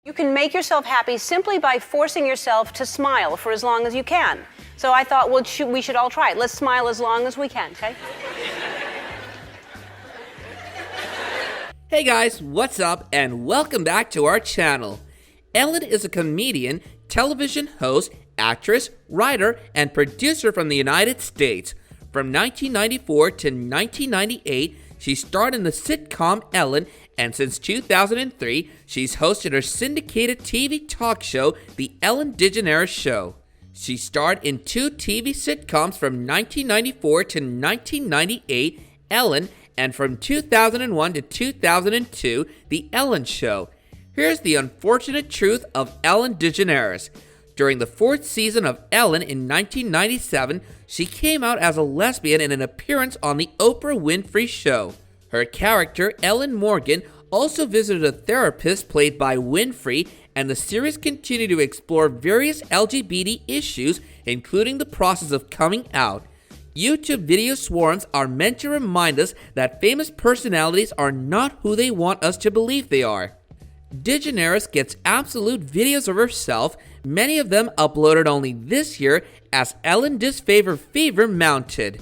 You can make yourself happy simply by forcing yourself to smile for as long as you can. So I thought, well, we should all try it. Let's smile as long as we can, okay? Hey guys, what's up and welcome back to our channel. Ellen is a comedian, television host, actress, writer, and producer from the United States. From 1994 to 1998, she starred in the sitcom Ellen, and since 2003, she's hosted her syndicated TV talk show, The Ellen DeGeneres Show. She starred in 2 TV sitcoms from 1994 to 1998, Ellen, and from 2001 to 2002, The Ellen Show. Here's the unfortunate truth of Ellen DeGeneres. During the 4th season of Ellen in 1997, she came out as a lesbian in an appearance on The Oprah Winfrey Show. Her character, Ellen Morgan, also visited a therapist played by Winfrey, and the series continued to explore various LGBT issues, including the process of coming out. YouTube video swarms are meant to remind us that famous personalities are not who they want us to believe they are. DeGeneres gets absolute videos of herself, many of them uploaded only this year as Ellen Disfavor Fever mounted.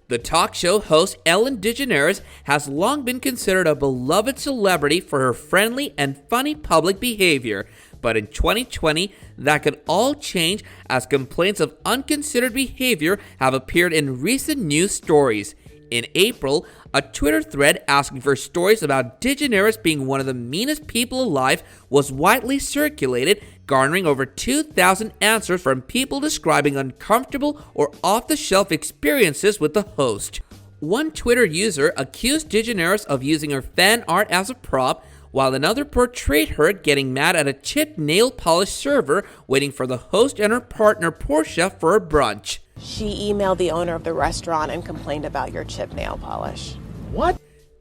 The talk show host Ellen DeGeneres has long been considered a beloved celebrity for her friendly and funny public behavior, but in 2020, that could all change as complaints of unconsidered behavior have appeared in recent news stories. In April, a Twitter thread asking for stories about DeGeneres being one of the meanest people alive was widely circulated, garnering over 2,000 answers from people describing uncomfortable or off-the-shelf experiences with the host. One Twitter user accused DeGeneres of using her fan art as a prop, while another portrayed her getting mad at a chipped nail polish server waiting for the host and her partner Portia for a brunch. She emailed the owner of the restaurant and complained about your chipped nail polish. What?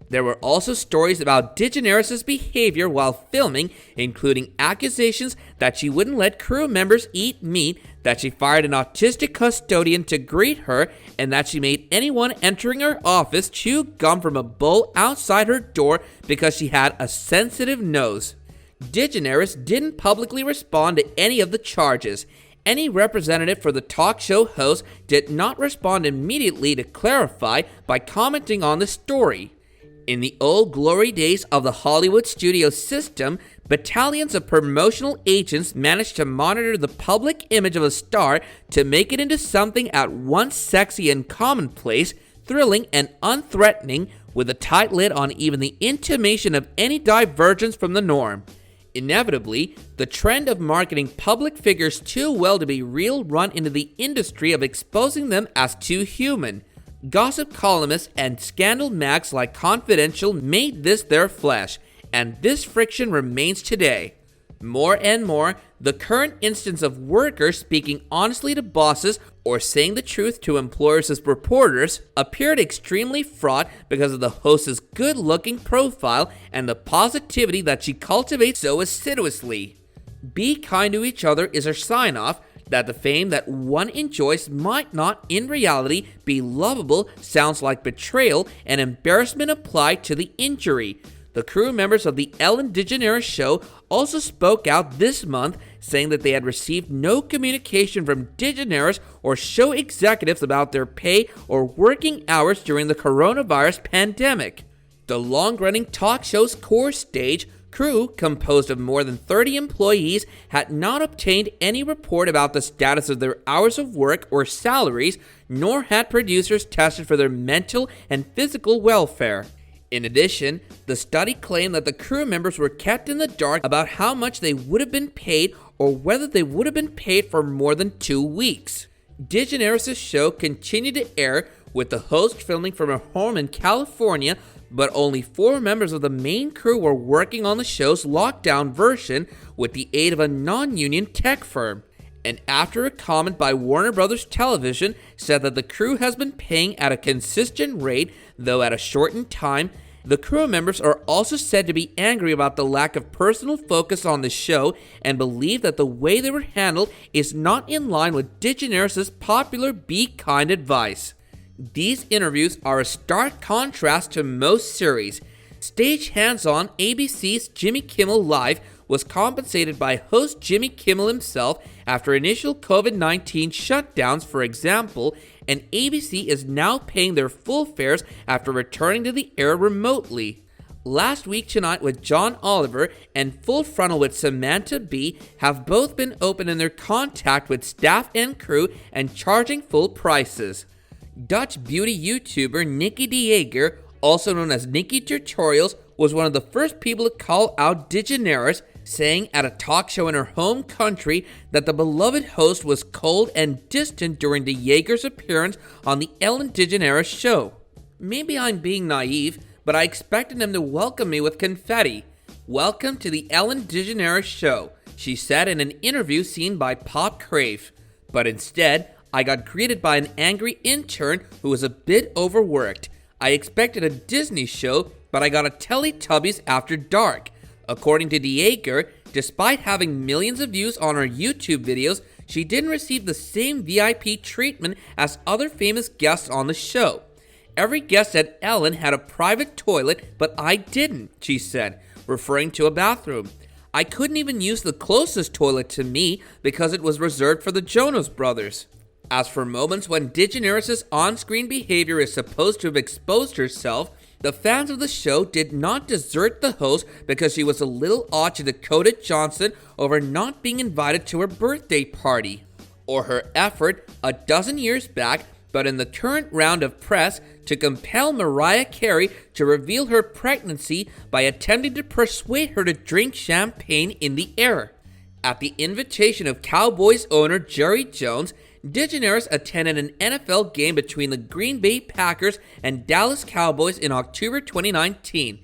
There were also stories about DeGeneres' behavior while filming, including accusations that she wouldn't let crew members eat meat, that she fired an autistic custodian to greet her, and that she made anyone entering her office chew gum from a bowl outside her door because she had a sensitive nose. DeGeneres didn't publicly respond to any of the charges. Any representative for the talk show host did not respond immediately to clarify by commenting on the story. In the old glory days of the Hollywood studio system, battalions of promotional agents managed to monitor the public image of a star to make it into something at once sexy and commonplace, thrilling and unthreatening, with a tight lid on even the intimation of any divergence from the norm. Inevitably, the trend of marketing public figures too well to be real run into the industry of exposing them as too human. Gossip columnists and scandal mags like Confidential made this their flesh, and this friction remains today. More and more, the current instance of workers speaking honestly to bosses or saying the truth to employers as reporters appeared extremely fraught because of the host's good-looking profile and the positivity that she cultivates so assiduously. Be kind to each other is her sign-off that the fame that one enjoys might not in reality be lovable sounds like betrayal and embarrassment applied to the injury. The crew members of the Ellen DeGeneres Show also spoke out this month, saying that they had received no communication from DeGeneres or show executives about their pay or working hours during the coronavirus pandemic. The long-running talk show's core stage crew, composed of more than 30 employees, had not obtained any report about the status of their hours of work or salaries, nor had producers tested for their mental and physical welfare. In addition, the study claimed that the crew members were kept in the dark about how much they would have been paid or whether they would have been paid for more than 2 weeks. DeGeneres' show continued to air, with the host filming from her home in California, but only 4 members of the main crew were working on the show's lockdown version with the aid of a non-union tech firm. And after a comment by Warner Brothers Television said that the crew has been paying at a consistent rate, though at a shortened time, the crew members are also said to be angry about the lack of personal focus on the show and believe that the way they were handled is not in line with DeGeneres' popular be kind advice. These interviews are a stark contrast to most series. Stage hands-on ABC's Jimmy Kimmel Live was compensated by host Jimmy Kimmel himself after initial COVID-19 shutdowns, for example, and ABC is now paying their full fares after returning to the air remotely. Last Week Tonight with John Oliver and Full Frontal with Samantha Bee have both been open in their contact with staff and crew and charging full prices. Dutch beauty YouTuber Nikki DeJager, also known as Nikki Tutorials, was one of the first people to call out DeGeneres, saying at a talk show in her home country that the beloved host was cold and distant during DeJager's appearance on the Ellen DeGeneres show. Maybe I'm being naive, but I expected him to welcome me with confetti. "Welcome to the Ellen DeGeneres show," she said in an interview seen by Pop Crave. But instead, I got greeted by an angry intern who was a bit overworked. I expected a Disney show, but I got a Teletubbies After Dark. According to DeJager, despite having millions of views on her YouTube videos, she didn't receive the same VIP treatment as other famous guests on the show. "Every guest at Ellen had a private toilet, but I didn't," she said, referring to a bathroom. "I couldn't even use the closest toilet to me because it was reserved for the Jonas Brothers." As for moments when DeGeneres' on-screen behavior is supposed to have exposed herself, the fans of the show did not desert the host because she was a little odd to Dakota Johnson over not being invited to her birthday party, or her effort a dozen years back, but in the current round of press, to compel Mariah Carey to reveal her pregnancy by attempting to persuade her to drink champagne in the air. At the invitation of Cowboys owner Jerry Jones, DeGeneres attended an NFL game between the Green Bay Packers and Dallas Cowboys in October 2019.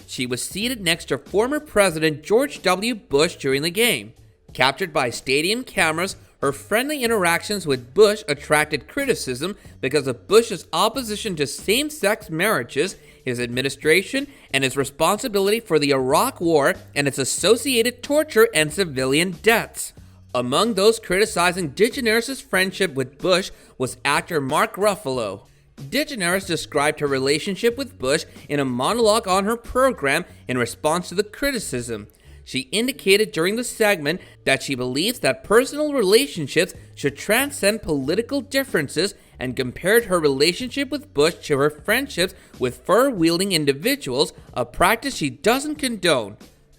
She was seated next to former President George W. Bush during the game. Captured by stadium cameras, her friendly interactions with Bush attracted criticism because of Bush's opposition to same-sex marriages, his administration, and his responsibility for the Iraq War and its associated torture and civilian deaths. Among those criticizing DeGeneres' friendship with Bush was actor Mark Ruffalo. DeGeneres described her relationship with Bush in a monologue on her program in response to the criticism. She indicated during the segment that she believes that personal relationships should transcend political differences and compared her relationship with Bush to her friendships with fur-wielding individuals, a practice she doesn't condone.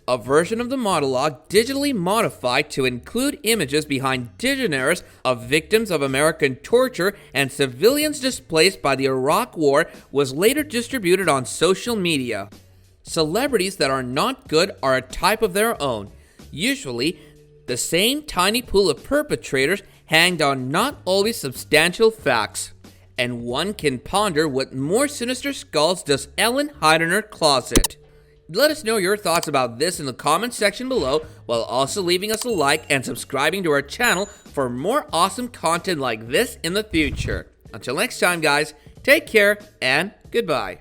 A version of the monologue digitally modified to include images behind DeGeneres of victims of American torture and civilians displaced by the Iraq War was later distributed on social media. Celebrities that are not good are a type of their own. Usually, the same tiny pool of perpetrators hanged on not always substantial facts. And one can ponder what more sinister skulls does Ellen hide in her closet. Let us know your thoughts about this in the comments section below, while also leaving us a like and subscribing to our channel for more awesome content like this in the future. Until next time, guys, take care and goodbye.